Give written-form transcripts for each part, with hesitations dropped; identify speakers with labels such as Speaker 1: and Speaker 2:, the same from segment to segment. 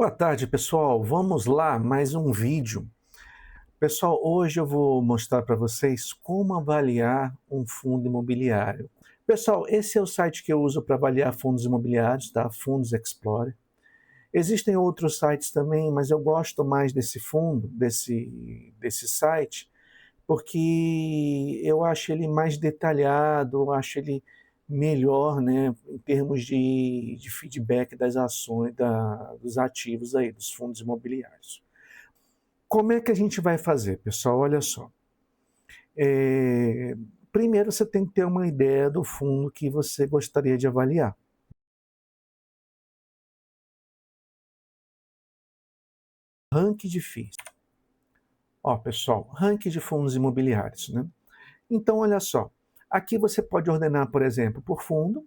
Speaker 1: Boa tarde, pessoal. Vamos lá, mais um vídeo. Pessoal, hoje eu vou mostrar para vocês como avaliar um fundo imobiliário. Pessoal, esse é o site que eu uso para avaliar fundos imobiliários, tá? Fundos Explorer. Existem outros sites também, mas eu gosto mais desse fundo, desse site, porque eu acho ele mais detalhado, eu acho ele melhor, né, em termos de feedback das ações, dos ativos aí, dos fundos imobiliários. Como é que a gente vai fazer, pessoal? Olha só. Primeiro você tem que ter uma ideia do fundo que você gostaria de avaliar. Ranking de FIIs. Ó, pessoal, ranking de fundos imobiliários, né? Então, olha só. Aqui você pode ordenar, por exemplo, por fundo.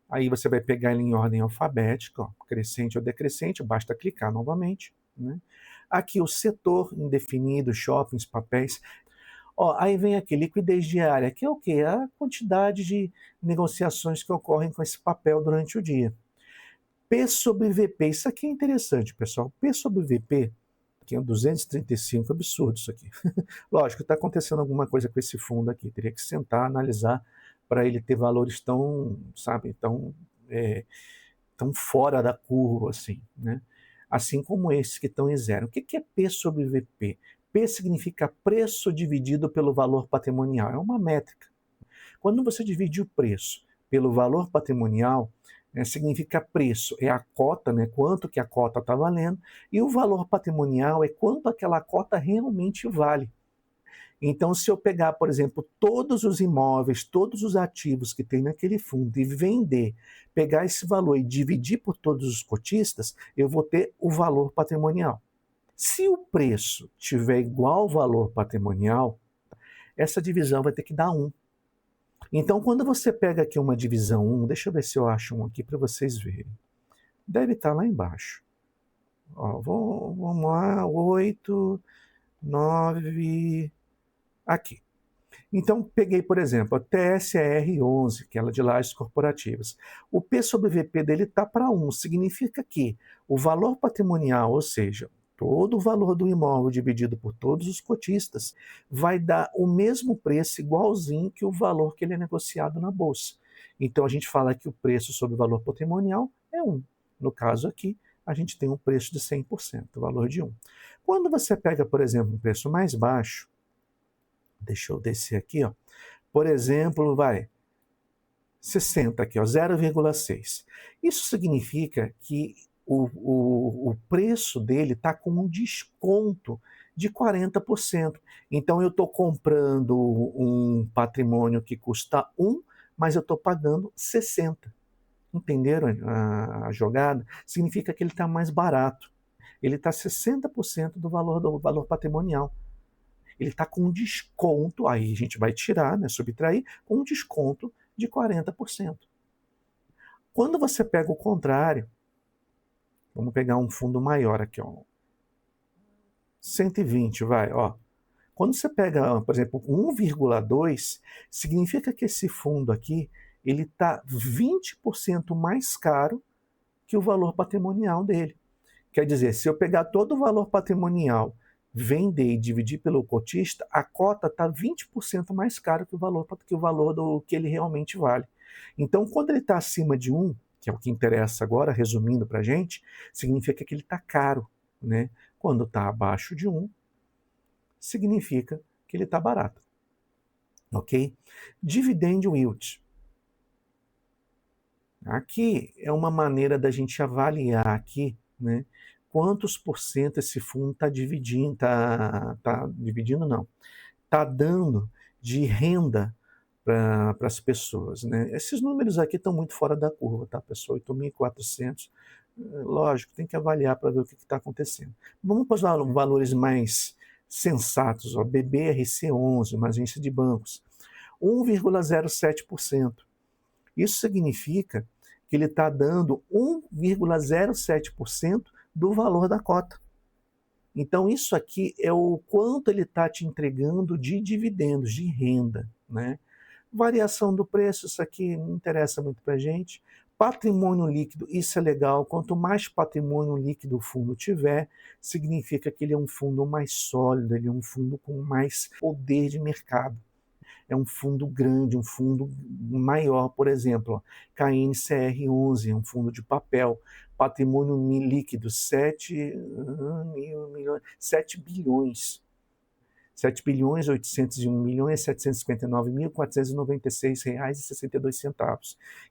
Speaker 1: Aí você vai pegar ele em ordem alfabética, ó, crescente ou decrescente, basta clicar novamente, né? Aqui o setor indefinido, shoppings, papéis. Ó, aí vem aqui, liquidez diária, que é o quê? A quantidade de negociações que ocorrem com esse papel durante o dia. P sobre VP, isso aqui é interessante, pessoal. P sobre VP, que é 235, absurdo isso aqui. Lógico, está acontecendo alguma coisa com esse fundo aqui, teria que sentar, analisar, para ele ter valores tão, sabe, tão fora da curva, assim, né? Assim como esses que estão em zero. O que é P sobre VP? P significa preço dividido pelo valor patrimonial, é uma métrica. Quando você divide o preço pelo valor patrimonial, significa preço, é a cota, né, quanto que a cota está valendo, e o valor patrimonial é quanto aquela cota realmente vale. Então, se eu pegar, por exemplo, todos os imóveis, todos os ativos que tem naquele fundo e vender, pegar esse valor e dividir por todos os cotistas, eu vou ter o valor patrimonial. Se o preço tiver igual ao valor patrimonial, essa divisão vai ter que dar 1. Então, quando você pega aqui uma divisão 1, deixa eu ver se eu acho um aqui para vocês verem. Deve estar lá embaixo. Ó, vamos lá, 8, 9, aqui. Então, peguei, por exemplo, a TSR11, que é ela de lajes corporativas. O P sobre VP dele está para 1, significa que o valor patrimonial, ou seja, todo o valor do imóvel dividido por todos os cotistas, vai dar o mesmo preço igualzinho que o valor que ele é negociado na bolsa. Então, a gente fala que o preço sobre o valor patrimonial é 1. No caso aqui, a gente tem um preço de 100%, o valor de 1. Quando você pega, por exemplo, um preço mais baixo, deixa eu descer aqui, ó. Por exemplo, 60 aqui, ó, 0,6. Isso significa que o preço dele está com um desconto de 40%. Então eu estou comprando um patrimônio que custa 1, mas eu estou pagando 60. Entenderam a jogada? Significa que ele está mais barato. Ele está 60% do valor patrimonial. Ele está com um desconto, aí a gente vai tirar, né, subtrair, com um desconto de 40%. Quando você pega o contrário, vamos pegar um fundo maior aqui, ó, 120, ó. Quando você pega, por exemplo, 1,2, significa que esse fundo aqui, ele está 20% mais caro que o valor patrimonial dele. Quer dizer, se eu pegar todo o valor patrimonial, vender e dividir pelo cotista, a cota está 20% mais caro que o valor do que ele realmente vale. Então, quando ele está acima de 1, que é o que interessa agora, resumindo para a gente, significa que ele está caro, né? Quando está abaixo de 1, significa que ele está barato. Ok? Dividend yield. Aqui é uma maneira da gente avaliar aqui, né? Quantos por cento esse fundo está dividindo, dividindo não, está dando de renda para as pessoas, né? Esses números aqui estão muito fora da curva, tá, pessoal? 8.400, lógico, tem que avaliar para ver o que está acontecendo. Vamos para os valores mais sensatos, ó, BBRC11, uma agência de bancos, 1,07%. Isso significa que ele está dando 1,07% do valor da cota. Então, isso aqui é o quanto ele está te entregando de dividendos, de renda, né? Variação do preço, isso aqui não interessa muito para a gente. Patrimônio líquido, isso é legal. Quanto mais patrimônio líquido o fundo tiver, significa que ele é um fundo mais sólido, ele é um fundo com mais poder de mercado. É um fundo grande, um fundo maior, por exemplo, KNCR11, um fundo de papel, patrimônio líquido, 7 bilhões. 7.801.759.496,62 reais.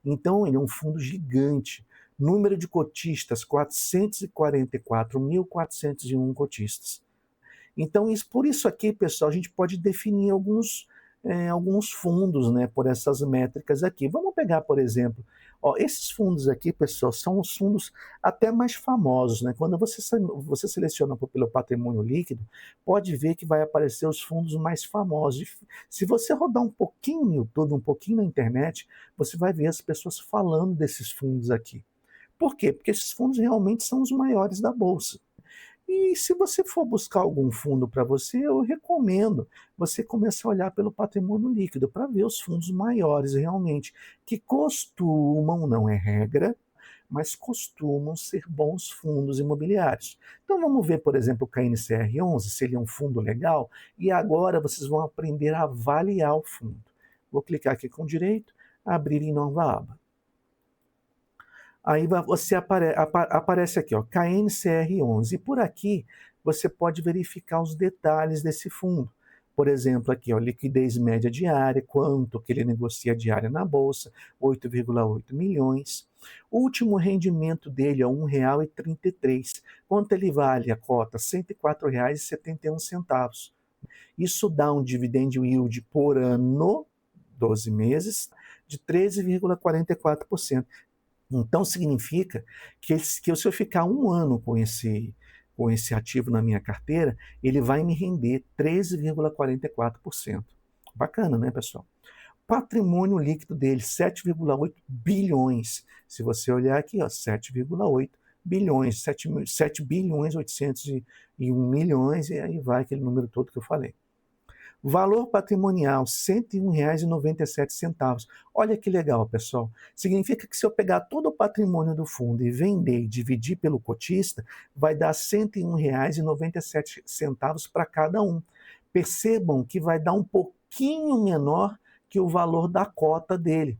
Speaker 1: Então, ele é um fundo gigante. Número de cotistas, 444.401 cotistas. Então, por isso aqui, pessoal, a gente pode definir alguns fundos, né, por essas métricas aqui. Vamos pegar, por exemplo, ó, esses fundos aqui, pessoal, são os fundos até mais famosos, né? Quando você seleciona pelo patrimônio líquido, pode ver que vai aparecer os fundos mais famosos. Se você rodar um pouquinho no YouTube, um pouquinho na internet, você vai ver as pessoas falando desses fundos aqui. Por quê? Porque esses fundos realmente são os maiores da Bolsa. E se você for buscar algum fundo para você, eu recomendo você começar a olhar pelo patrimônio líquido para ver os fundos maiores realmente, que costumam, não é regra, mas costumam ser bons fundos imobiliários. Então vamos ver, por exemplo, o KNCR11, se ele é um fundo legal, e agora vocês vão aprender a avaliar o fundo. Vou clicar aqui com direito, abrir em nova aba. Aí você aparece aqui, ó, KNCR11. E por aqui você pode verificar os detalhes desse fundo. Por exemplo, aqui, ó, liquidez média diária, quanto que ele negocia diária na bolsa, 8,8 milhões. O último rendimento dele é R$ 1,33. Quanto ele vale a cota? R$ 104,71. Isso dá um dividend yield por ano, 12 meses, de 13,44%. Então significa que se eu ficar um ano com esse ativo na minha carteira, ele vai me render 13,44%. Bacana, né, pessoal? Patrimônio líquido dele, 7,8 bilhões. Se você olhar aqui, ó, 7,8 bilhões, 7 bilhões 801 milhões, e aí vai aquele número todo que eu falei. Valor patrimonial, R$ 101,97. Olha que legal, pessoal. Significa que se eu pegar todo o patrimônio do fundo e vender e dividir pelo cotista, vai dar R$ 101,97 para cada um. Percebam que vai dar um pouquinho menor que o valor da cota dele.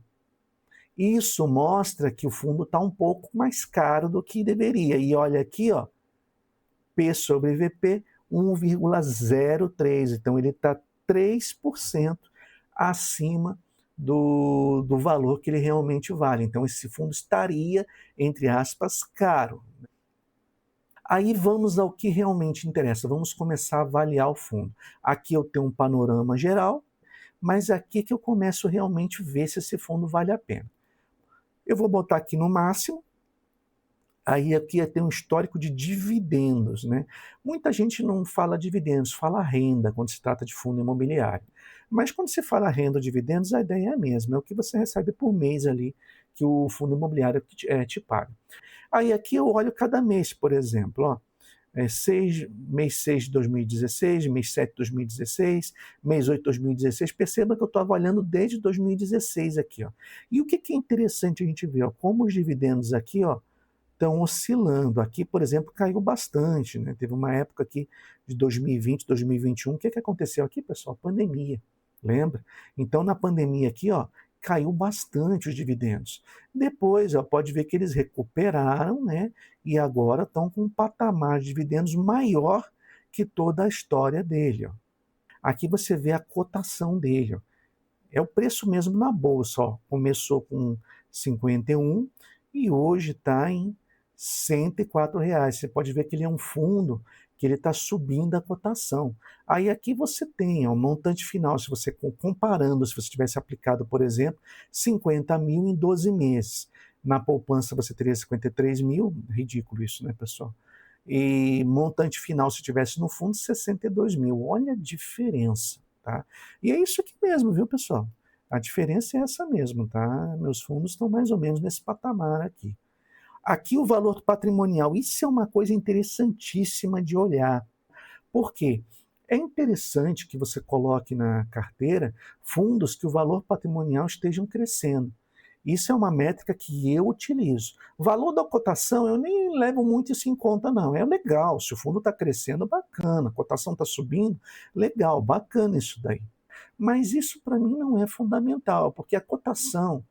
Speaker 1: Isso mostra que o fundo está um pouco mais caro do que deveria. E olha aqui, ó, P sobre VP, 1,03. Então ele está 3% acima do valor que ele realmente vale. Então, esse fundo estaria, entre aspas, caro. Aí vamos ao que realmente interessa. Vamos começar a avaliar o fundo. Aqui eu tenho um panorama geral, mas aqui que eu começo realmente a ver se esse fundo vale a pena. Eu vou botar aqui no máximo. Aí aqui tem um histórico de dividendos, né? Muita gente não fala dividendos, fala renda quando se trata de fundo imobiliário. Mas quando se fala renda ou dividendos, a ideia é a mesma, é o que você recebe por mês ali que o fundo imobiliário te paga. Aí aqui eu olho cada mês, por exemplo, ó, mês 6 de 2016, mês 7 de 2016, mês 8 de 2016, perceba que eu estou avaliando desde 2016 aqui, ó. E o que é interessante a gente ver, ó, como os dividendos aqui, ó, estão oscilando. Aqui, por exemplo, caiu bastante, né? Teve uma época aqui de 2020, 2021. O que aconteceu aqui, pessoal? Pandemia, lembra? Então, na pandemia aqui, ó, caiu bastante os dividendos. Depois, ó, pode ver que eles recuperaram, né? E agora estão com um patamar de dividendos maior que toda a história dele, ó. Aqui você vê a cotação dele, ó. É o preço mesmo na bolsa, ó. Começou com 51 e hoje está em R$ 104. Você pode ver que ele é um fundo que ele está subindo a cotação. Aí aqui você tem o montante final, se você comparando, se você tivesse aplicado, por exemplo, 50 mil em 12 meses. Na poupança você teria 53 mil, ridículo isso, né, pessoal? E montante final, se tivesse no fundo, 62 mil. Olha a diferença, tá? E é isso aqui mesmo, viu, pessoal? A diferença é essa mesmo, tá? Meus fundos estão mais ou menos nesse patamar aqui. Aqui o valor patrimonial, isso é uma coisa interessantíssima de olhar. Por quê? É interessante que você coloque na carteira fundos que o valor patrimonial estejam crescendo. Isso é uma métrica que eu utilizo. O valor da cotação eu nem levo muito isso em conta não, é legal, se o fundo está crescendo, bacana, a cotação está subindo, legal, bacana isso daí. Mas isso para mim não é fundamental, porque a cotação,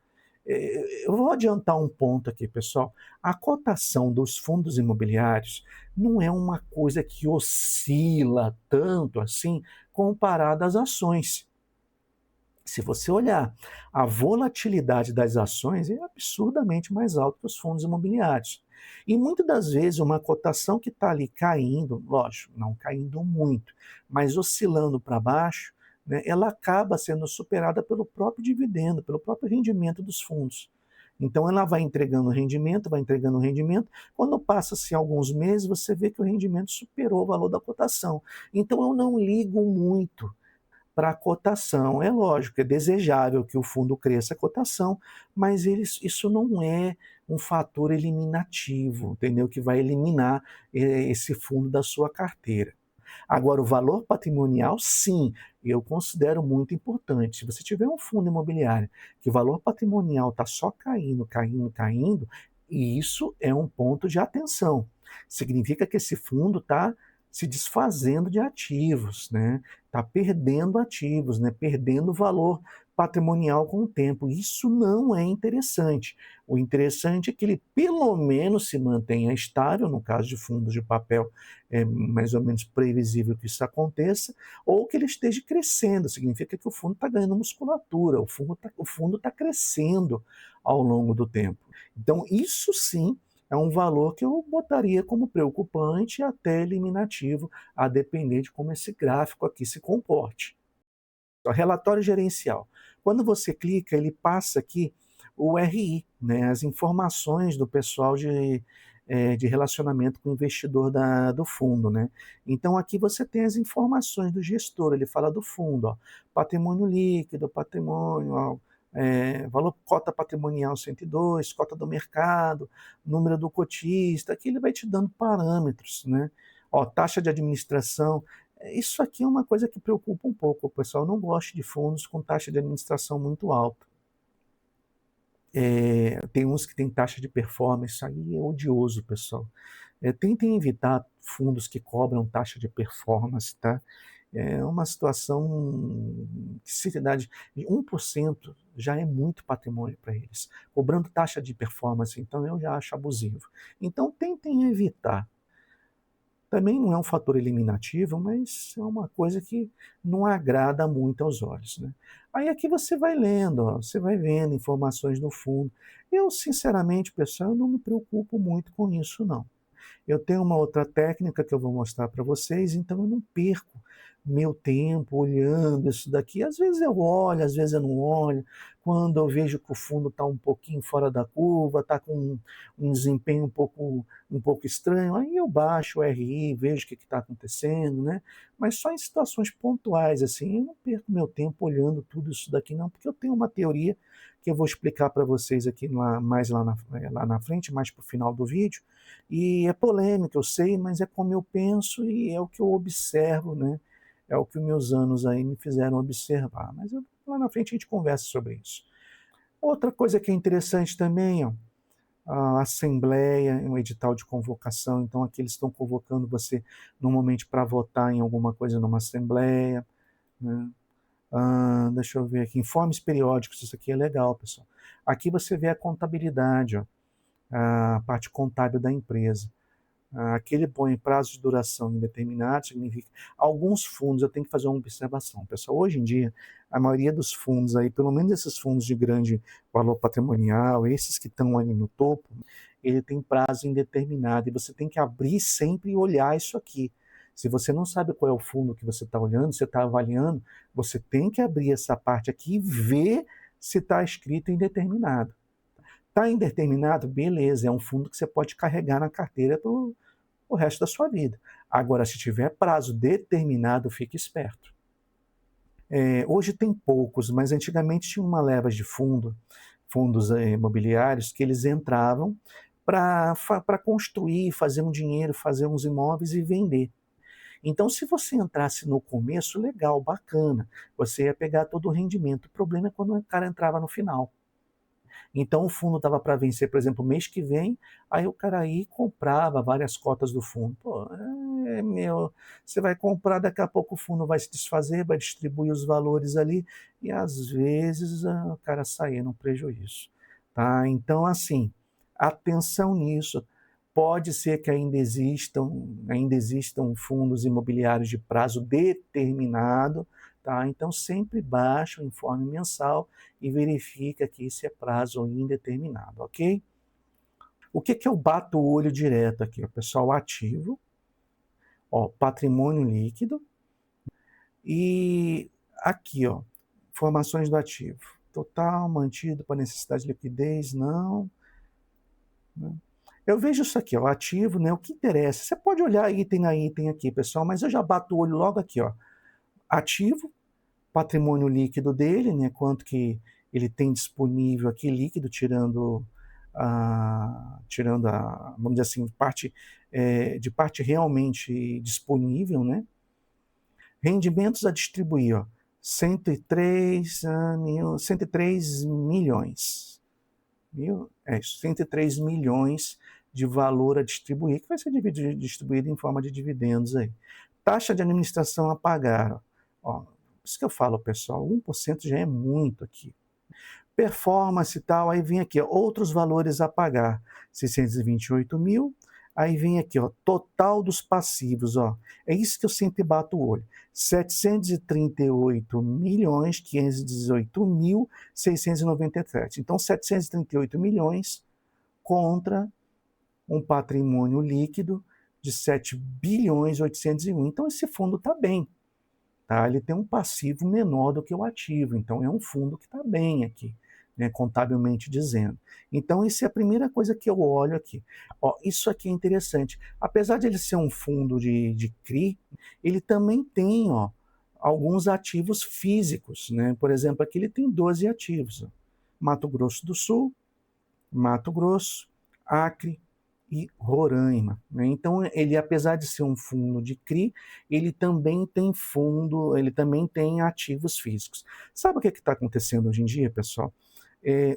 Speaker 1: eu vou adiantar um ponto aqui, pessoal. A cotação dos fundos imobiliários não é uma coisa que oscila tanto assim comparada às ações. Se você olhar, a volatilidade das ações é absurdamente mais alta que os fundos imobiliários. E muitas das vezes uma cotação que está ali caindo, lógico, não caindo muito, mas oscilando para baixo, né, ela acaba sendo superada pelo próprio dividendo, pelo próprio rendimento dos fundos. Então ela vai entregando rendimento, vai entregando rendimento. Quando passa-se alguns meses, você vê que o rendimento superou o valor da cotação. Então eu não ligo muito para a cotação. É lógico, é desejável que o fundo cresça a cotação, mas isso não é um fator eliminativo, entendeu? Que vai eliminar esse fundo da sua carteira. Agora, o valor patrimonial, sim, eu considero muito importante. Se você tiver um fundo imobiliário que o valor patrimonial está só caindo, caindo, caindo, isso é um ponto de atenção. Significa que esse fundo está se desfazendo de ativos, né? Está perdendo ativos, né? Perdendo valor patrimonial com o tempo. Isso não é interessante. O interessante é que ele pelo menos se mantenha estável, no caso de fundos de papel, é mais ou menos previsível que isso aconteça, ou que ele esteja crescendo, significa que o fundo está ganhando musculatura, o fundo tá crescendo ao longo do tempo. Então, isso sim é um valor que eu botaria como preocupante e até eliminativo, a depender de como esse gráfico aqui se comporte. Relatório gerencial. Quando você clica, ele passa aqui o RI, né, as informações do pessoal de relacionamento com o investidor do fundo. Né? Então aqui você tem as informações do gestor, ele fala do fundo, ó, patrimônio líquido, patrimônio, ó, valor cota patrimonial 102, cota do mercado, número do cotista, aqui ele vai te dando parâmetros, né? Ó, taxa de administração, isso aqui é uma coisa que preocupa um pouco, o pessoal não gosta de fundos com taxa de administração muito alta. Tem uns que têm taxa de performance, isso aí é odioso, pessoal. Tentem evitar fundos que cobram taxa de performance, tá? É uma situação que se dá de 1% já é muito patrimônio para eles. Cobrando taxa de performance, então eu já acho abusivo. Então tentem evitar. Também não é um fator eliminativo, mas é uma coisa que não agrada muito aos olhos. Né? Aí aqui você vai lendo, ó, você vai vendo informações no fundo. Eu, sinceramente, pessoal, eu não me preocupo muito com isso, não. Eu tenho uma outra técnica que eu vou mostrar para vocês, então eu não perco meu tempo olhando isso daqui. Às vezes eu olho, às vezes eu não olho. Quando eu vejo que o fundo está um pouquinho fora da curva, está com um desempenho um pouco estranho, aí eu baixo o RI, vejo o que está acontecendo, né? Mas só em situações pontuais, assim, eu não perco meu tempo olhando tudo isso daqui, não, porque eu tenho uma teoria que eu vou explicar para vocês aqui lá na frente, mais para o final do vídeo, e é polêmico, eu sei, mas é como eu penso e é o que eu observo, né? É o que os meus anos aí me fizeram observar. Mas lá na frente a gente conversa sobre isso. Outra coisa que é interessante também, ó, a assembleia, um edital de convocação. Então aqui eles estão convocando você normalmente para votar em alguma coisa numa assembleia. Né? Deixa eu ver aqui, informes periódicos, isso aqui é legal, pessoal. Aqui você vê a contabilidade, ó, a parte contábil da empresa. Aqui ele põe prazo de duração indeterminado, significa alguns fundos, eu tenho que fazer uma observação, pessoal. Hoje em dia, a maioria dos fundos aí, pelo menos esses fundos de grande valor patrimonial, esses que estão ali no topo, ele tem prazo indeterminado e você tem que abrir sempre e olhar isso aqui. Se você não sabe qual é o fundo que você está olhando, você está avaliando, você tem que abrir essa parte aqui e ver se está escrito indeterminado. Está indeterminado? Beleza, é um fundo que você pode carregar na carteira o resto da sua vida. Agora, se tiver prazo determinado, fique esperto. Hoje tem poucos, mas antigamente tinha uma leva de fundos imobiliários, que eles entravam para construir, fazer um dinheiro, fazer uns imóveis e vender. Então, se você entrasse no começo, legal, bacana, você ia pegar todo o rendimento. O problema é quando o cara entrava no final. Então o fundo estava para vencer, por exemplo, mês que vem, aí o cara aí comprava várias cotas do fundo. Pô, você vai comprar, daqui a pouco o fundo vai se desfazer, vai distribuir os valores ali, e às vezes o cara sair no prejuízo, tá? Então, assim, atenção nisso. Pode ser que ainda existam fundos imobiliários de prazo determinado, tá? Então sempre baixa o informe mensal e verifica que esse é prazo indeterminado, ok? O que que eu bato o olho direto aqui, ó, pessoal? Ativo, ó, patrimônio líquido e aqui, ó, informações do ativo. Total, mantido para necessidade de liquidez, não, né? Eu vejo isso aqui, ó, ativo, né? O que interessa. Você pode olhar item a item aqui, pessoal, mas eu já bato o olho logo aqui, ó. Ativo, patrimônio líquido dele, né? Quanto que ele tem disponível aqui líquido, vamos dizer assim, de parte realmente disponível, né? Rendimentos a distribuir, ó, 103 milhões. 103 milhões de valor a distribuir, que vai ser distribuído em forma de dividendos aí. Taxa de administração a pagar, ó, isso que eu falo, pessoal, 1% já é muito aqui. Performance e tal, aí vem aqui, ó, outros valores a pagar, 628 mil, aí vem aqui, ó, total dos passivos, ó, é isso que eu sempre bato o olho, 738 milhões, 518 mil, 697. Então, 738 milhões contra um patrimônio líquido de 7 bilhões 801. Então, esse fundo está bem, tá? Ele tem um passivo menor do que o ativo, então é um fundo que está bem aqui, né, contabilmente dizendo. Então, isso é a primeira coisa que eu olho aqui. Ó, isso aqui é interessante. Apesar de ele ser um fundo de CRI, ele também tem, ó, alguns ativos físicos, né? Por exemplo, aqui ele tem 12 ativos. Ó. Mato Grosso do Sul, Mato Grosso, Acre, e Roraima, né? Então, ele, apesar de ser um fundo de CRI, ele também tem ativos físicos. Sabe o que está acontecendo hoje em dia, pessoal?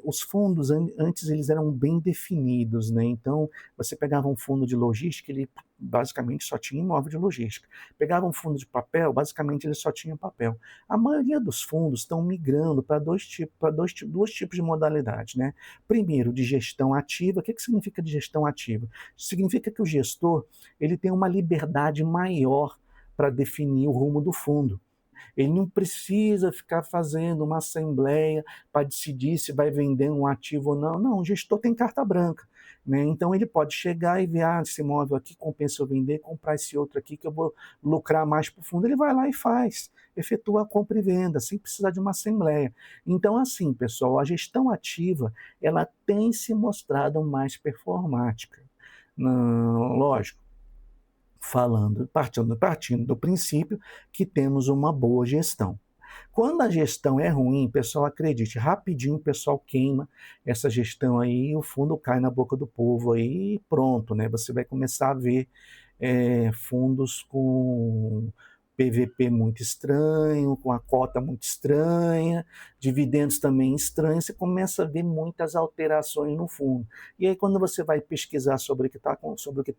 Speaker 1: Os fundos antes eles eram bem definidos, né? Então você pegava um fundo de logística, ele basicamente só tinha imóvel de logística. Pegava um fundo de papel, basicamente ele só tinha papel. A maioria dos fundos estão migrando para dois tipos de modalidade, né? Primeiro, de gestão ativa. O que significa de gestão ativa? Significa que o gestor ele tem uma liberdade maior para definir o rumo do fundo. Ele não precisa ficar fazendo uma assembleia para decidir se vai vender um ativo ou não. Não, o gestor tem carta branca, né? Então ele pode chegar e ver, esse imóvel aqui compensa eu vender, comprar esse outro aqui que eu vou lucrar mais para o fundo. Ele vai lá e faz, efetua a compra e venda, sem precisar de uma assembleia. Então, assim, pessoal, a gestão ativa, ela tem se mostrado mais performática. Não, lógico, partindo do princípio que temos uma boa gestão. Quando a gestão é ruim, pessoal, acredite, rapidinho o pessoal queima essa gestão aí, o fundo cai na boca do povo aí e pronto, né? Você vai começar a ver fundos com PVP muito estranho, com a cota muito estranha, dividendos também estranhos, você começa a ver muitas alterações no fundo. E aí, quando você vai pesquisar sobre o que está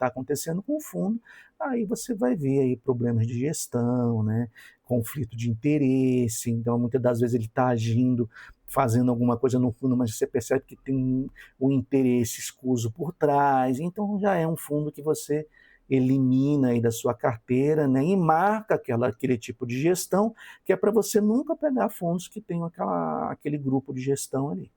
Speaker 1: acontecendo com o fundo, aí você vai ver aí problemas de gestão, né? Conflito de interesse, então muitas das vezes ele está agindo, fazendo alguma coisa no fundo, mas você percebe que tem um interesse escuso por trás, então já é um fundo que você elimina aí da sua carteira, né, e marca aquele tipo de gestão, que é para você nunca pegar fundos que tenham aquele grupo de gestão ali.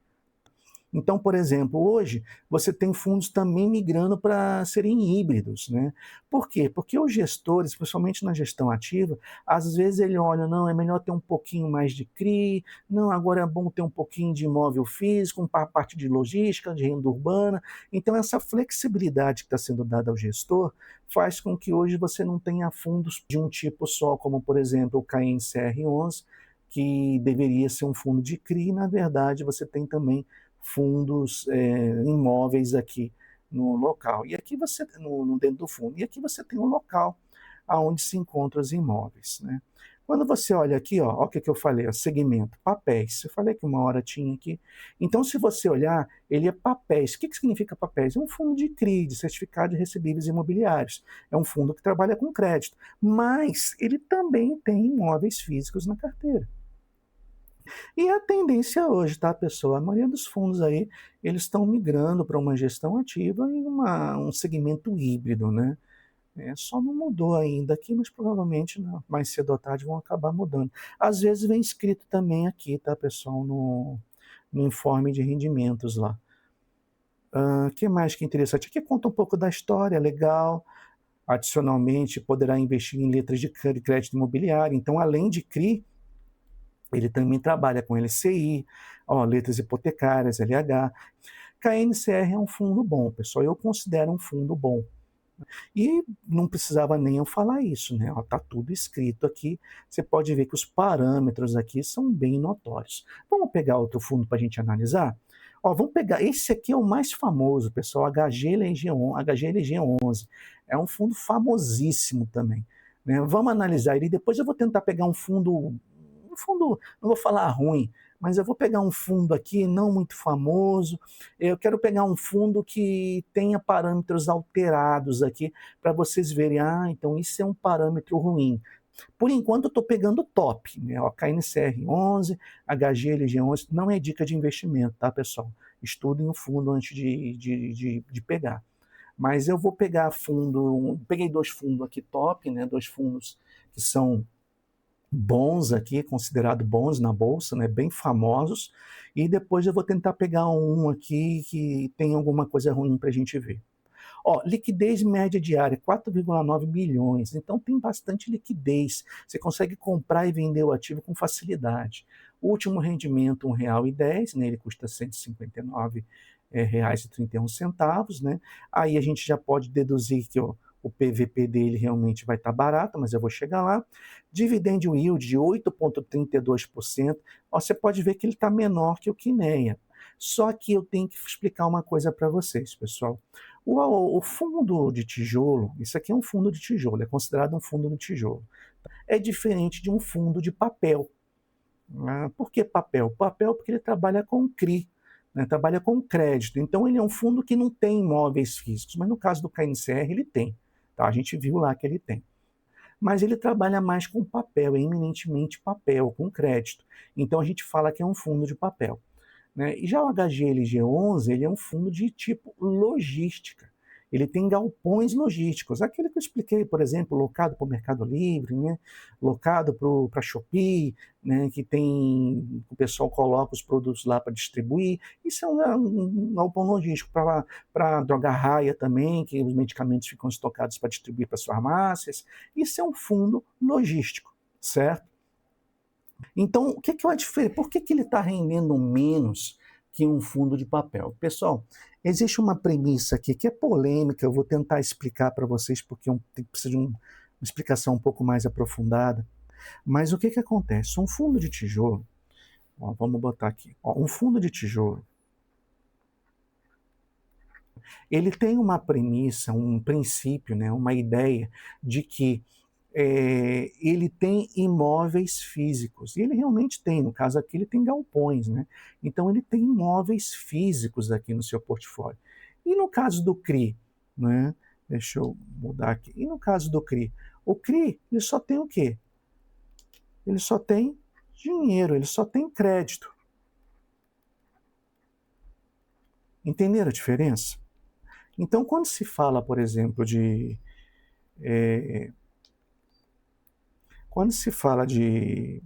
Speaker 1: Então, por exemplo, hoje você tem fundos também migrando para serem híbridos, né? Por quê? Porque os gestores, principalmente na gestão ativa, às vezes ele olha, não, é melhor ter um pouquinho mais de CRI, não, agora é bom ter um pouquinho de imóvel físico, uma parte de logística, de renda urbana. Então, essa flexibilidade que está sendo dada ao gestor faz com que hoje você não tenha fundos de um tipo só, como, por exemplo, o KNCR11, que deveria ser um fundo de CRI, e, na verdade, você tem também fundos imóveis aqui no local. E aqui você, dentro do fundo, e aqui você tem um local onde se encontram os imóveis, né? Quando você olha aqui, ó o que eu falei, ó, segmento, papéis. Eu falei que uma hora tinha aqui. Então, se você olhar, ele é papéis. O que significa papéis? É um fundo de CRI, de Certificado de Recebíveis Imobiliários. É um fundo que trabalha com crédito. Mas ele também tem imóveis físicos na carteira. E a tendência hoje, tá, pessoal? A maioria dos fundos aí, eles estão migrando para uma gestão ativa e um segmento híbrido, né? Só não mudou ainda aqui, mas provavelmente mais cedo ou tarde vão acabar mudando. Às vezes vem escrito também aqui, tá, pessoal, no informe de rendimentos lá. O que mais que é interessante? Aqui conta um pouco da história, legal. Adicionalmente, poderá investir em letras de crédito imobiliário. Então, além de CRI, ele também trabalha com LCI, ó, letras hipotecárias, LH. KNCR é um fundo bom, pessoal. Eu considero um fundo bom. E não precisava nem eu falar isso, né? Está tudo escrito aqui. Você pode ver que os parâmetros aqui são bem notórios. Vamos pegar outro fundo para a gente analisar? Ó, vamos pegar, esse aqui é o mais famoso, pessoal, HGLG 11. É um fundo famosíssimo também. Né? Vamos analisar ele. Depois eu vou tentar pegar não vou falar ruim, mas eu vou pegar um fundo aqui não muito famoso. Eu quero pegar um fundo que tenha parâmetros alterados aqui para vocês verem, então isso é um parâmetro ruim. Por enquanto eu estou pegando top, né? Ó, KNCR 11, HGLG 11, não é dica de investimento, tá, pessoal? Estudem o fundo antes de pegar. Mas eu vou pegar peguei 2 fundos aqui top, né? 2 fundos que são bons aqui, considerados bons na bolsa, né, bem famosos, e depois eu vou tentar pegar um aqui que tem alguma coisa ruim para a gente ver. Ó, liquidez média diária, 4,9 bilhões, então tem bastante liquidez, você consegue comprar e vender o ativo com facilidade. O último rendimento, R$ 1,10, né, ele custa R$ 159,31, reais e 31 centavos, né? Aí a gente já pode deduzir que o PVP dele realmente vai estar barato, mas eu vou chegar lá. Dividend yield de 8,32%. Você pode ver que ele está menor que o Kinea. Só que eu tenho que explicar uma coisa para vocês, pessoal. O fundo de tijolo, isso aqui é um fundo de tijolo, é considerado um fundo de tijolo. É diferente de um fundo de papel. Por que papel? Papel porque ele trabalha com CRI, né? Trabalha com crédito. Então ele é um fundo que não tem imóveis físicos, mas no caso do KNCR ele tem. Tá? A gente viu lá que ele tem. Mas ele trabalha mais com papel, é eminentemente papel, com crédito. Então a gente fala que é um fundo de papel. Né? E já o HGLG 11, ele é um fundo de tipo logística. Ele tem galpões logísticos, aquele que eu expliquei, por exemplo, locado para o Mercado Livre, né? Locado para a Shopee, né? Que tem, o pessoal coloca os produtos lá para distribuir. Isso é um galpão logístico para a Droga Raia também, que os medicamentos ficam estocados para distribuir para as farmácias. Isso é um fundo logístico, certo? Então, o que é a diferença? Por que ele está rendendo menos que um fundo de papel? Pessoal, existe uma premissa aqui que é polêmica, eu vou tentar explicar para vocês, porque precisa de uma explicação um pouco mais aprofundada. Mas o que acontece? Um fundo de tijolo, ó, vamos botar aqui, ó, um fundo de tijolo, ele tem uma premissa, um princípio, né, uma ideia de que ele tem imóveis físicos, e ele realmente tem, no caso aqui ele tem galpões, né? Então ele tem imóveis físicos aqui no seu portfólio. E no caso do CRI, né? Deixa eu mudar aqui. E no caso do CRI? O CRI, ele só tem o quê? Ele só tem dinheiro, ele só tem crédito. Entenderam a diferença? Então, quando se fala, por exemplo, quando se fala de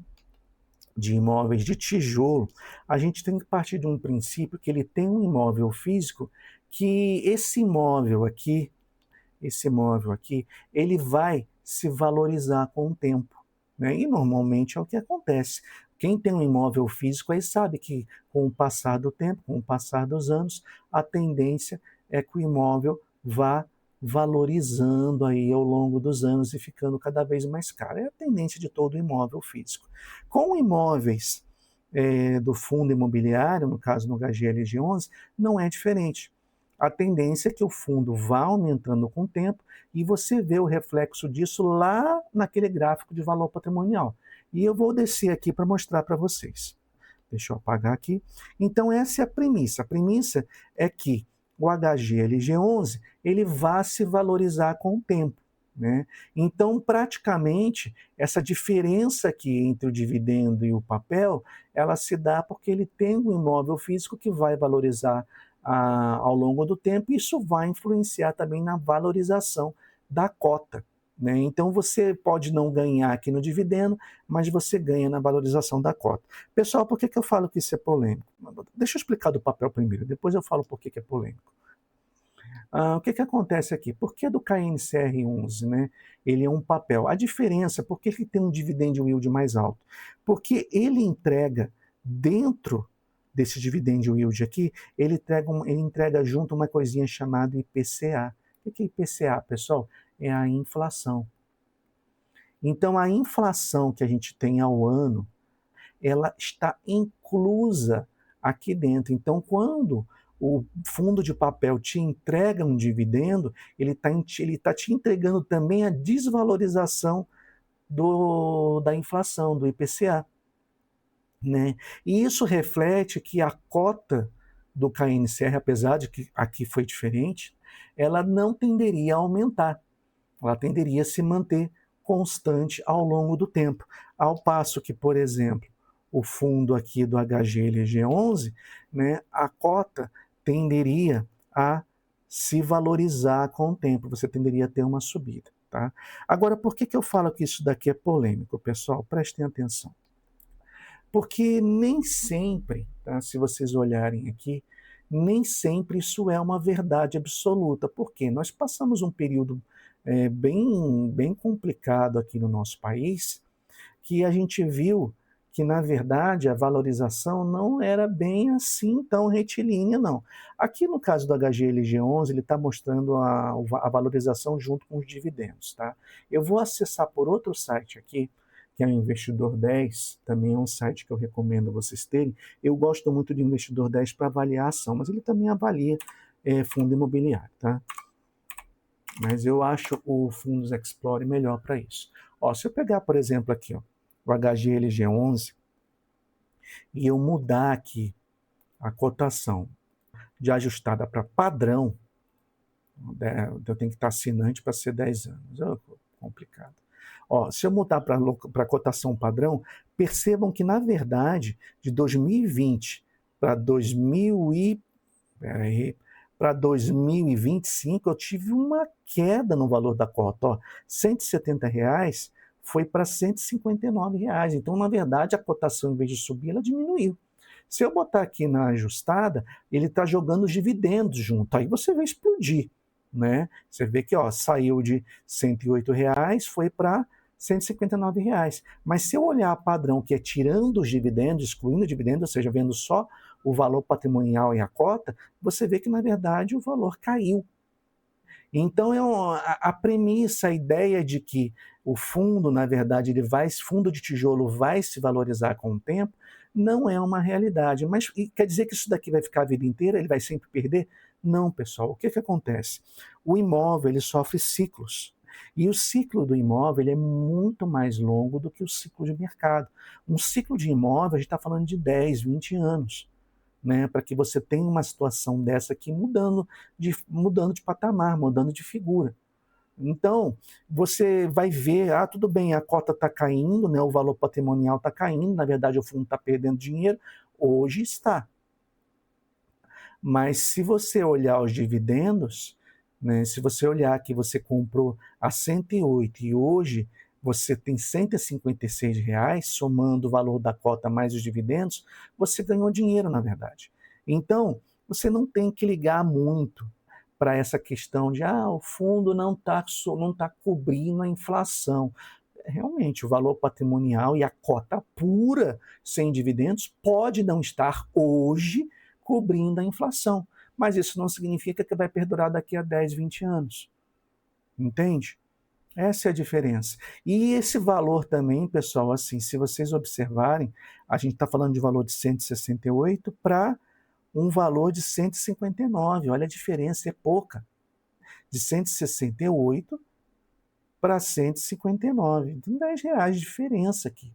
Speaker 1: imóveis de tijolo, a gente tem que partir de um princípio que ele tem um imóvel físico, que esse imóvel aqui, ele vai se valorizar com o tempo. Né? E normalmente é o que acontece. Quem tem um imóvel físico aí sabe que com o passar do tempo, com o passar dos anos, a tendência é que o imóvel vá valorizando aí ao longo dos anos e ficando cada vez mais caro. É a tendência de todo imóvel físico. Com imóveis do fundo imobiliário, no caso no HGLG 11, não é diferente. A tendência é que o fundo vá aumentando com o tempo e você vê o reflexo disso lá naquele gráfico de valor patrimonial. E eu vou descer aqui para mostrar para vocês. Deixa eu apagar aqui. Então essa é a premissa. A premissa é que o HGLG11 ele vai se valorizar com o tempo, né? Então, praticamente, essa diferença aqui entre o dividendo e o papel, ela se dá porque ele tem um imóvel físico que vai valorizar ao longo do tempo, e isso vai influenciar também na valorização da cota, né? Então, você pode não ganhar aqui no dividendo, mas você ganha na valorização da cota. Pessoal, por que eu falo que isso é polêmico? Deixa eu explicar do papel primeiro, depois eu falo por que é polêmico. O que acontece aqui? Por que do KNCR11, né? Ele é um papel. A diferença, por que ele tem um dividend yield mais alto? Porque ele entrega dentro desse dividend yield aqui, ele entrega junto uma coisinha chamada IPCA. O que é IPCA, pessoal? É a inflação. Então, a inflação que a gente tem ao ano, ela está inclusa aqui dentro. Então, quando o fundo de papel te entrega um dividendo, ele tá te entregando também a desvalorização da inflação, do IPCA, né? E isso reflete que a cota do KNCR, apesar de que aqui foi diferente, ela não tenderia a aumentar, ela tenderia a se manter constante ao longo do tempo. Ao passo que, por exemplo, o fundo aqui do HGLG11, né, a cota tenderia a se valorizar com o tempo, você tenderia a ter uma subida. Tá? Agora, por que eu falo que isso daqui é polêmico, pessoal? Prestem atenção. Porque nem sempre, tá, se vocês olharem aqui, nem sempre isso é uma verdade absoluta. Por quê? Nós passamos um período bem complicado aqui no nosso país, que a gente viu que, na verdade, a valorização não era bem assim tão retilínea, não. Aqui no caso do HGLG11, ele está mostrando a valorização junto com os dividendos. Tá? Eu vou acessar por outro site aqui, que é o Investidor 10, também é um site que eu recomendo vocês terem. Eu gosto muito do Investidor 10 para avaliar a ação, mas ele também avalia fundo imobiliário. Tá? Mas eu acho o Fundos Explore melhor para isso. Ó, se eu pegar, por exemplo, aqui, ó, o HGLG11, e eu mudar aqui a cotação de ajustada para padrão, eu tenho que estar assinante para ser 10 anos. Complicado. Ó, se eu mudar para a cotação padrão, percebam que, na verdade, de 2020 para 2025, eu tive uma queda no valor da cota. Ó, R$ 170 foi para R$ 159. Então, na verdade, a cotação, em vez de subir, ela diminuiu. Se eu botar aqui na ajustada, ele está jogando os dividendos junto. Aí você vai explodir, né? Você vê que, ó, saiu de R$ 108, foi para R$ 159. Mas se eu olhar padrão, que é tirando os dividendos, excluindo o dividendo, ou seja, vendo só o valor patrimonial e a cota, você vê que, na verdade, o valor caiu. Então, a premissa, a ideia de que o fundo, na verdade, fundo de tijolo vai se valorizar com o tempo, não é uma realidade. Mas quer dizer que isso daqui vai ficar a vida inteira? Ele vai sempre perder? Não, pessoal. O que acontece? O imóvel ele sofre ciclos. E o ciclo do imóvel ele é muito mais longo do que o ciclo de mercado. Um ciclo de imóvel, a gente está falando de 10, 20 anos. Né, para que você tenha uma situação dessa aqui mudando de patamar, mudando de figura. Então, você vai ver, tudo bem, a cota está caindo, né, o valor patrimonial está caindo, na verdade o fundo está perdendo dinheiro, hoje está. Mas se você olhar os dividendos, né, se você olhar que você comprou a 108 e hoje você tem R$ 156, somando o valor da cota mais os dividendos, você ganhou dinheiro, na verdade. Então, você não tem que ligar muito para essa questão de o fundo não tá cobrindo a inflação. Realmente, o valor patrimonial e a cota pura sem dividendos pode não estar hoje cobrindo a inflação, mas isso não significa que vai perdurar daqui a 10, 20 anos. Entende? Essa é a diferença. E esse valor também, pessoal, assim, se vocês observarem, a gente está falando de valor de 168 para um valor de 159. Olha a diferença, é pouca. De 168 para 159. Então, R$ 10 de diferença aqui.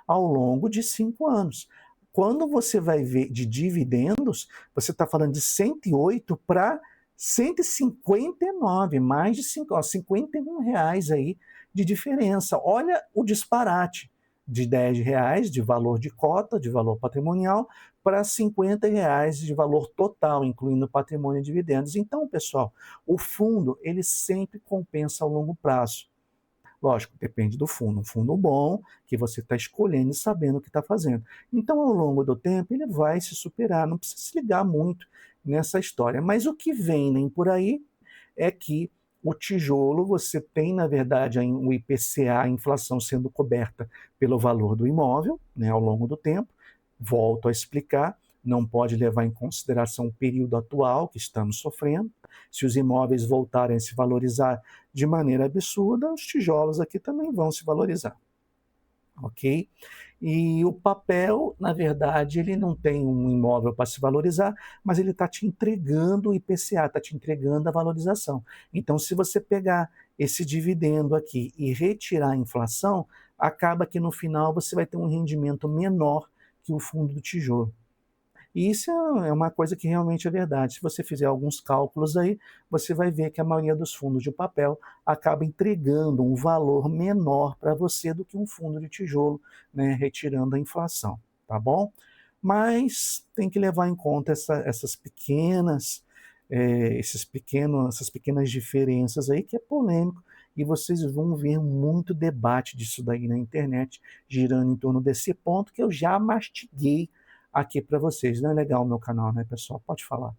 Speaker 1: ao longo de 5 anos. Quando você vai ver de dividendos, você está falando de 108 para 159, mais de 5, ó, R$ 51 aí de diferença. Olha o disparate de R$ 10 de valor de cota, de valor patrimonial, para R$ 50 de valor total, incluindo patrimônio e dividendos. Então, pessoal, o fundo ele sempre compensa ao longo prazo. Lógico, depende do fundo. Um fundo bom, que você está escolhendo e sabendo o que está fazendo. Então, ao longo do tempo, ele vai se superar, não precisa se ligar muito nessa história. Mas o que vem nem por aí é que o tijolo, você tem, na verdade, o IPCA, a inflação sendo coberta pelo valor do imóvel, né, ao longo do tempo. Volto a explicar, não pode levar em consideração o período atual que estamos sofrendo. Se os imóveis voltarem a se valorizar de maneira absurda, os tijolos aqui também vão se valorizar. Ok? E o papel, na verdade, ele não tem um imóvel para se valorizar, mas ele está te entregando o IPCA, está te entregando a valorização. Então, se você pegar esse dividendo aqui e retirar a inflação, acaba que no final você vai ter um rendimento menor que o fundo do tijolo. E isso é uma coisa que realmente é verdade. Se você fizer alguns cálculos aí, você vai ver que a maioria dos fundos de papel acaba entregando um valor menor para você do que um fundo de tijolo, né, retirando a inflação, tá bom? Mas tem que levar em conta essas pequenas, essas pequenas diferenças aí, que é polêmico, e vocês vão ver muito debate disso daí na internet, girando em torno desse ponto que eu já mastiguei aqui para vocês. Não é legal o meu canal, né, pessoal? Pode falar.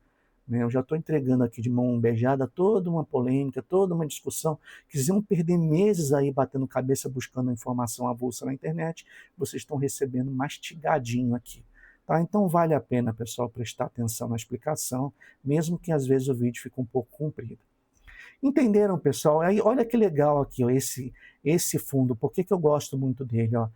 Speaker 1: Né? Eu já estou entregando aqui de mão beijada toda uma polêmica, toda uma discussão, que vocês iam perder meses aí batendo cabeça buscando informação avulsa na internet, vocês estão recebendo mastigadinho aqui. Tá? Então vale a pena, pessoal, prestar atenção na explicação, mesmo que às vezes o vídeo fique um pouco comprido. Entenderam, pessoal? Aí, olha que legal aqui, ó, esse fundo. Por que eu gosto muito dele? Ó?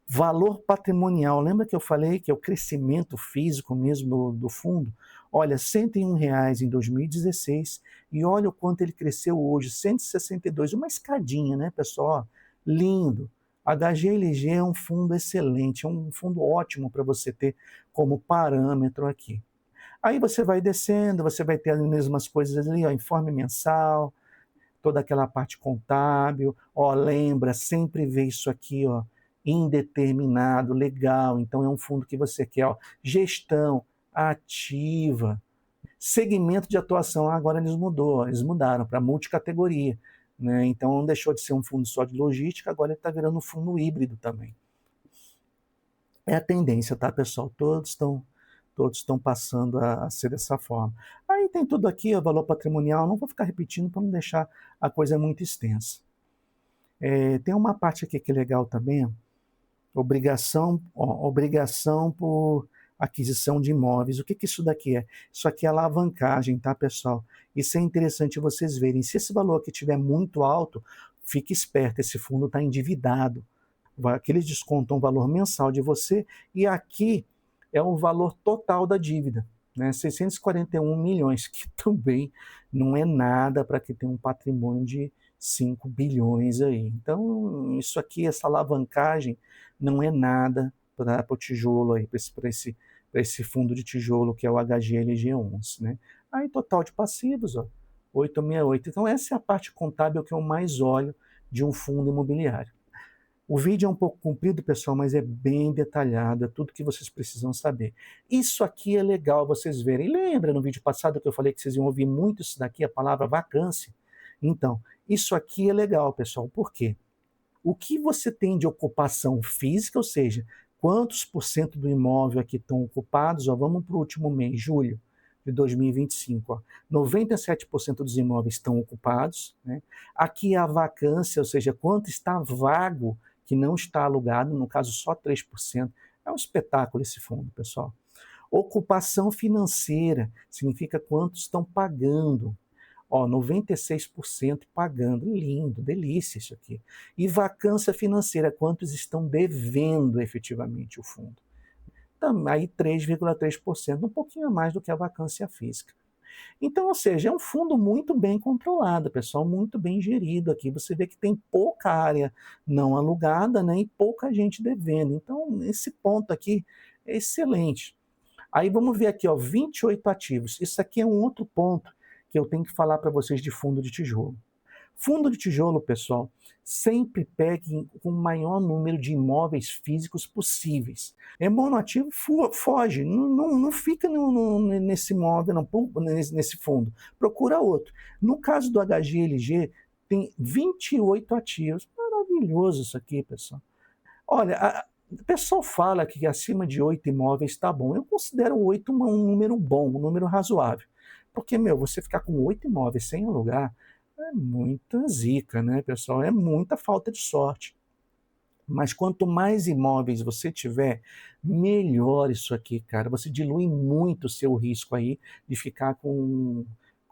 Speaker 1: Valor patrimonial, lembra que eu falei que é o crescimento físico mesmo do fundo? Olha, R$ 101 em 2016 e olha o quanto ele cresceu hoje, 162, uma escadinha, né, pessoal? Lindo. HGLG é um fundo excelente, é um fundo ótimo para você ter como parâmetro aqui. Aí você vai descendo, você vai ter as mesmas coisas ali, ó, informe mensal, toda aquela parte contábil, ó, lembra, sempre vê isso aqui, ó, indeterminado, legal, então é um fundo que você quer, ó, gestão ativa, segmento de atuação, agora eles mudaram para multicategoria, né? Então não deixou de ser um fundo só de logística, agora ele está virando um fundo híbrido também. É a tendência, tá, pessoal? Todos estão passando a ser dessa forma. Aí tem tudo aqui, o valor patrimonial, não vou ficar repetindo para não deixar a coisa muito extensa. Tem uma parte aqui que é legal também, obrigação por aquisição de imóveis. O que isso daqui é? Isso aqui é alavancagem, tá, pessoal? Isso é interessante vocês verem. Se esse valor aqui estiver muito alto, fique esperto, esse fundo está endividado. Aqui eles descontam o valor mensal de você e aqui é o valor total da dívida, né? 641 milhões, que também não é nada para quem tem um patrimônio de 5 bilhões aí. Então, isso aqui, essa alavancagem, não é nada para o tijolo aí, para esse fundo de tijolo que é o HGLG11, né? Aí, total de passivos, ó, 868. Então, essa é a parte contábil que eu mais olho de um fundo imobiliário. O vídeo é um pouco comprido, pessoal, mas é bem detalhado, é tudo que vocês precisam saber. Isso aqui é legal vocês verem. Lembra no vídeo passado que eu falei que vocês iam ouvir muito isso daqui, a palavra vacância? Então, isso aqui é legal, pessoal. Por quê? O que você tem de ocupação física, ou seja, quantos por cento do imóvel aqui estão ocupados? Ó, vamos para o último mês, julho de 2025. Ó. 97% dos imóveis estão ocupados. Né? Aqui a vacância, ou seja, quanto está vago que não está alugado, no caso só 3%. É um espetáculo esse fundo, pessoal. Ocupação financeira significa quantos estão pagando. Ó, 96% pagando. Lindo, delícia isso aqui. E vacância financeira, quantos estão devendo efetivamente o fundo. Aí 3,3%, um pouquinho a mais do que a vacância física. Então, ou seja, é um fundo muito bem controlado, pessoal, muito bem gerido aqui. Você vê que tem pouca área não alugada, né, e pouca gente devendo. Então, esse ponto aqui é excelente. Aí vamos ver aqui, ó, 28 ativos. Isso aqui é um outro ponto que eu tenho que falar para vocês de fundo de tijolo. Fundo de tijolo, pessoal, sempre pegue com o maior número de imóveis físicos possíveis. É monoativo, foge, não fica nesse imóvel, nesse fundo. Procura outro. No caso do HGLG, tem 28 ativos. Maravilhoso isso aqui, pessoal. Olha, o pessoal fala que acima de 8 imóveis está bom. Eu considero 8 um número bom, um número razoável. Porque, você ficar com 8 imóveis sem alugar é muita zica, né, pessoal? É muita falta de sorte. Mas quanto mais imóveis você tiver, melhor isso aqui, cara. Você dilui muito o seu risco aí de ficar com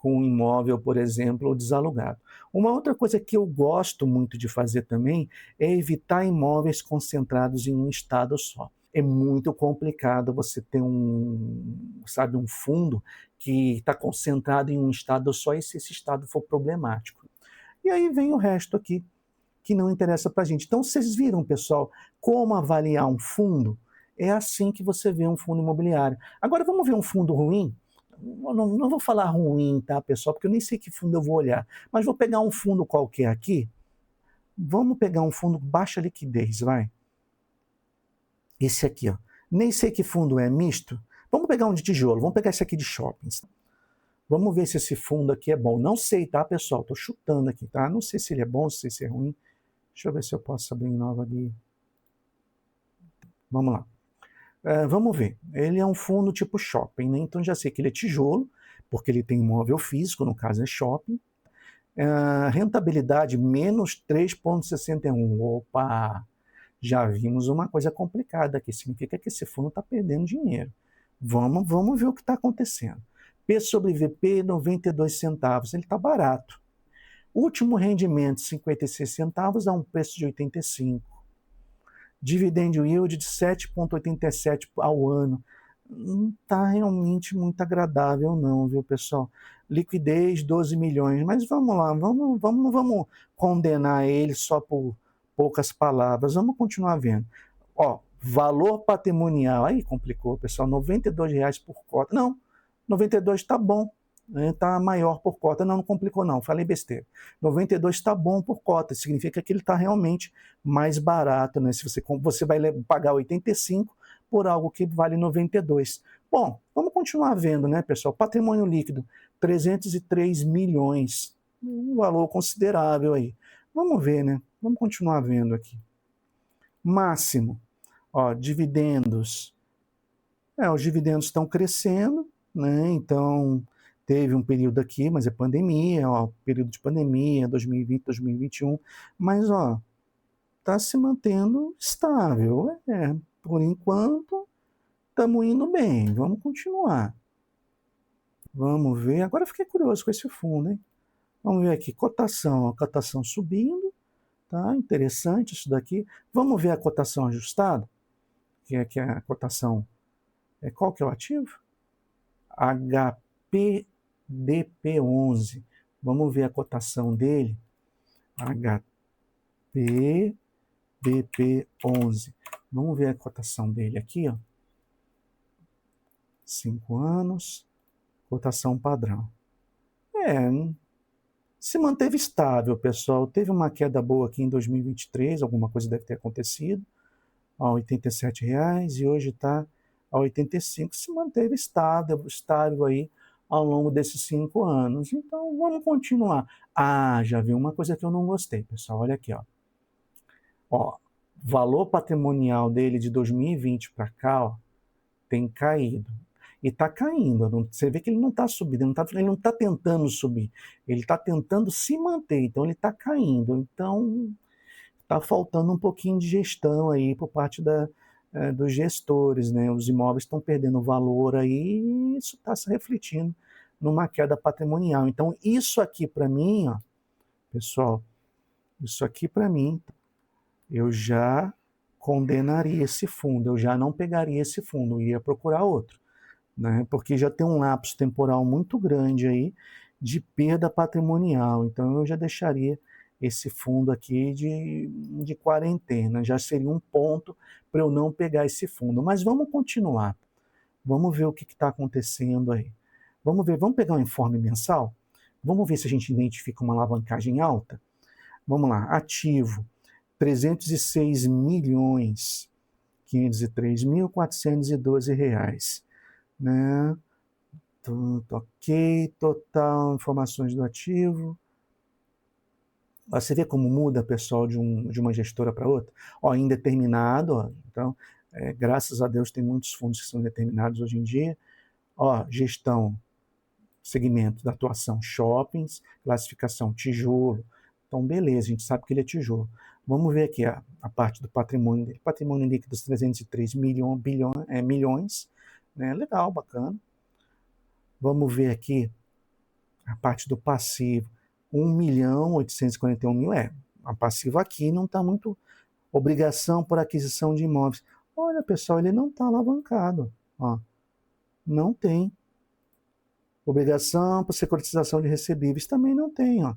Speaker 1: um imóvel, por exemplo, desalugado. Uma outra coisa que eu gosto muito de fazer também é evitar imóveis concentrados em um estado só. É muito complicado você ter um fundo que está concentrado em um estado só e se esse estado for problemático. E aí vem o resto aqui, que não interessa para a gente. Então, vocês viram, pessoal, como avaliar um fundo? É assim que você vê um fundo imobiliário. Agora, vamos ver um fundo ruim? Não vou falar ruim, tá, pessoal? Porque eu nem sei que fundo eu vou olhar. Mas vou pegar um fundo qualquer aqui. Vamos pegar um fundo baixa liquidez, vai. Esse aqui, ó. Nem sei que fundo é, misto. Vamos pegar um de tijolo, vamos pegar esse aqui de shoppings. Vamos ver se esse fundo aqui é bom. Não sei, tá, pessoal? Tô chutando aqui, tá? Não sei se ele é bom, se é ruim. Deixa eu ver se eu posso abrir em nova ali. Vamos lá. Vamos ver. Ele é um fundo tipo shopping, né? Então já sei que ele é tijolo, porque ele tem imóvel físico, no caso é shopping. Rentabilidade menos 3,61. Opa! Já vimos uma coisa complicada aqui. Significa que esse fundo está perdendo dinheiro. Vamos ver o que está acontecendo. P sobre VP, 92 centavos. Ele está barato. Último rendimento, 56 centavos, a um preço de 85. Dividend yield de 7,87 ao ano. Não está realmente muito agradável não, viu, pessoal? Liquidez, 12 milhões. Mas vamos lá, não vamos condenar ele só por poucas palavras. Vamos continuar vendo. Ó, valor patrimonial. Aí complicou, pessoal. R$ 92 por cota. Não, 92 está bom. Está maior por cota. Não complicou não, falei besteira. 92 está bom por cota, significa que ele está realmente mais barato, né? Se você vai pagar 85 por algo que vale 92. Bom, vamos continuar vendo, né, pessoal? Patrimônio líquido, 303 milhões. Um valor considerável aí. Vamos ver, né? Vamos continuar vendo aqui. Máximo, ó, dividendos. Os dividendos estão crescendo, né? Então, teve um período aqui, mas é pandemia, ó, período de pandemia, 2020, 2021, mas, ó, está se mantendo estável. Por enquanto, estamos indo bem, vamos continuar. Vamos ver, agora eu fiquei curioso com esse fundo, hein? Vamos ver aqui, cotação, a cotação subindo, tá? Interessante isso daqui. Vamos ver a cotação ajustada, que é a cotação, qual que é o ativo? HPDP11. Vamos ver a cotação dele. HPDP11. Vamos ver a cotação dele aqui, ó. 5 anos. Cotação padrão. Se manteve estável, pessoal. Teve uma queda boa aqui em 2023, alguma coisa deve ter acontecido, a R$ 87,00, e hoje está a 85. Se manteve estável aí ao longo desses 5 anos. Então, vamos continuar. Já vi uma coisa que eu não gostei, pessoal. Olha aqui, ó. Valor patrimonial dele de 2020 para cá, ó, tem caído. E está caindo. Você vê que ele não está subindo, ele não está tentando subir. Ele está tentando se manter, então ele está caindo. Então, está faltando um pouquinho de gestão aí por parte dos gestores, né? Os imóveis estão perdendo valor aí e isso está se refletindo numa queda patrimonial. Então, isso aqui para mim, ó, pessoal, isso aqui para mim, eu já condenaria esse fundo, eu já não pegaria esse fundo, eu ia procurar outro. né? Porque já tem um lapso temporal muito grande aí de perda patrimonial. Então eu já deixaria esse fundo aqui de quarentena, já seria um ponto para eu não pegar esse fundo. Mas vamos continuar, vamos ver o que está acontecendo aí. Vamos ver, vamos pegar um informe mensal? Vamos ver se a gente identifica uma alavancagem alta? Vamos lá, ativo, 306 milhões, 503.412 reais, né? Tudo ok, total, informações do ativo. Você vê como muda, pessoal, de uma gestora para outra? Ó, indeterminado, ó, então, graças a Deus tem muitos fundos que são indeterminados hoje em dia. Ó, gestão, segmento da atuação, shoppings, classificação, tijolo. Então, beleza, a gente sabe que ele é tijolo. Vamos ver aqui a parte do patrimônio dele. Patrimônio líquido, 303 milhões, né? Legal, bacana. Vamos ver aqui a parte do passivo, 1.841.000, a passiva aqui não está muito, obrigação por aquisição de imóveis. Olha, pessoal, ele não está alavancado, ó, não tem. Obrigação por securitização de recebíveis também não tem, ó.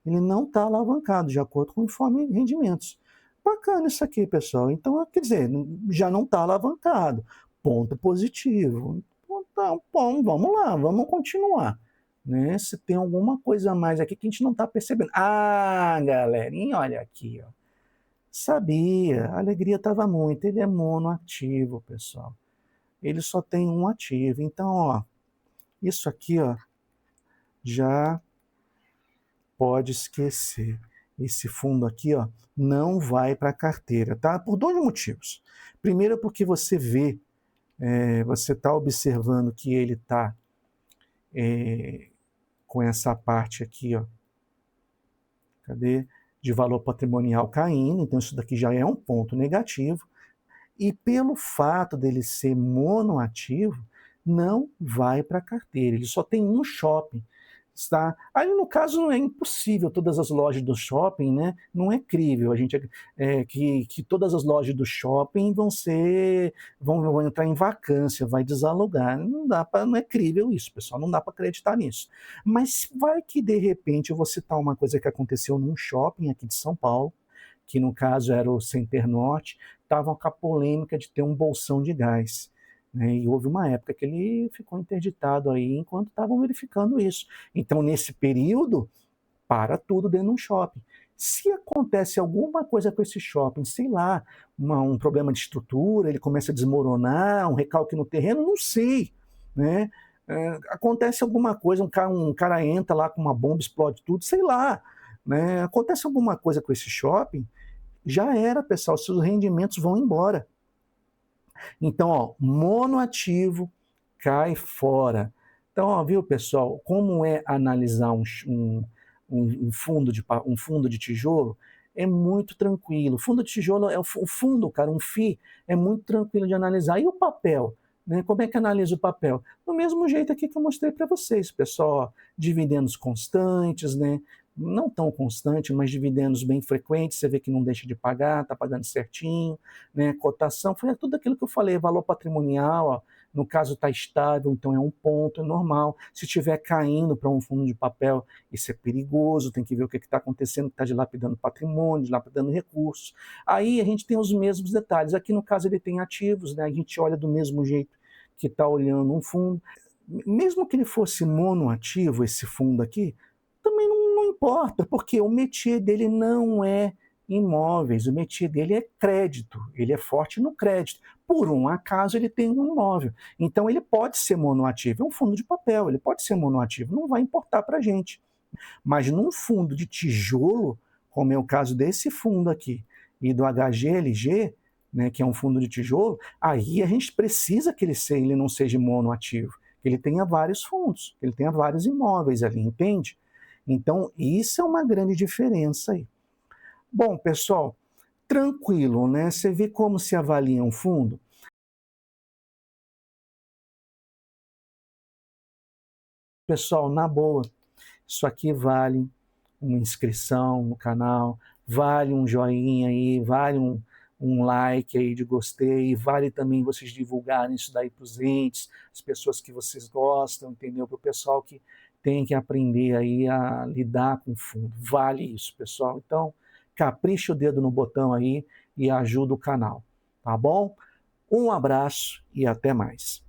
Speaker 1: Ele não está alavancado, de acordo com o informe de rendimentos. Bacana isso aqui, pessoal. Então, quer dizer, já não está alavancado. Ponto positivo. Então, bom, vamos lá, vamos continuar. Né? Se tem alguma coisa a mais aqui que a gente não está percebendo. Ah, galerinha, olha aqui. Ó. Sabia, a alegria estava muito. Ele é monoativo, pessoal. Ele só tem um ativo. Então, ó, isso aqui ó, já pode esquecer. Esse fundo aqui ó, não vai para a carteira, tá? Por dois motivos. Primeiro, porque você vê, você está observando que ele está com essa parte aqui, ó, cadê? De valor patrimonial caindo, então isso daqui já é um ponto negativo. E pelo fato dele ser monoativo, não vai para a carteira, ele só tem um shopping. Tá? Aí, no caso, não é impossível todas as lojas do shopping, né? Não é crível a gente que todas as lojas do shopping vão entrar em vacância, vai desalugar. Não dá para, não é crível isso, pessoal. Não dá para acreditar nisso. Mas vai que de repente eu vou citar uma coisa que aconteceu num shopping aqui de São Paulo, que no caso era o Center Norte, estavam com a polêmica de ter um bolsão de gás. Né? E houve uma época que ele ficou interditado aí enquanto estavam verificando isso. Então, nesse período, para tudo dentro de um shopping. Se acontece alguma coisa com esse shopping, sei lá, um problema de estrutura, ele começa a desmoronar, um recalque no terreno, não sei. Né? Acontece alguma coisa, um cara entra lá com uma bomba, explode tudo, sei lá. Né? Acontece alguma coisa com esse shopping, já era, pessoal, seus rendimentos vão embora. Então, ó, monoativo cai fora. Então, ó, viu, pessoal, como é analisar um fundo de tijolo? É muito tranquilo. Fundo de tijolo, o fundo, cara, um FII, é muito tranquilo de analisar. E o papel? Né? Como é que analisa o papel? Do mesmo jeito aqui que eu mostrei para vocês, pessoal. Ó, dividendos constantes, né? Não tão constante, mas dividendos bem frequentes, você vê que não deixa de pagar, está pagando certinho, né? Cotação, foi tudo aquilo que eu falei, valor patrimonial, ó, no caso está estável, então é um ponto, é normal. Se estiver caindo para um fundo de papel, isso é perigoso, tem que ver o que está acontecendo, que está dilapidando patrimônio, dilapidando recursos. Aí a gente tem os mesmos detalhes. Aqui no caso ele tem ativos, né? A gente olha do mesmo jeito que está olhando um fundo. Mesmo que ele fosse monoativo, esse fundo aqui, também não importa, porque o métier dele não é imóveis, o métier dele é crédito, ele é forte no crédito. Por um acaso ele tem um imóvel. Então ele pode ser monoativo, é um fundo de papel, ele pode ser monoativo, não vai importar para a gente. Mas num fundo de tijolo, como é o caso desse fundo aqui, e do HGLG, né, que é um fundo de tijolo, aí a gente precisa que ele não seja monoativo, que ele tenha vários fundos, que ele tenha vários imóveis ali, entende? Então, isso é uma grande diferença aí. Bom, pessoal, tranquilo, né? Você vê como se avalia um fundo? Pessoal, na boa, isso aqui vale uma inscrição no canal, vale um joinha aí, vale um like aí de gostei, vale também vocês divulgarem isso daí para os entes, as pessoas que vocês gostam, entendeu? Para o pessoal que tem que aprender aí a lidar com fundo. Vale isso, pessoal. Então, capricha o dedo no botão aí e ajuda o canal, tá bom? Um abraço e até mais.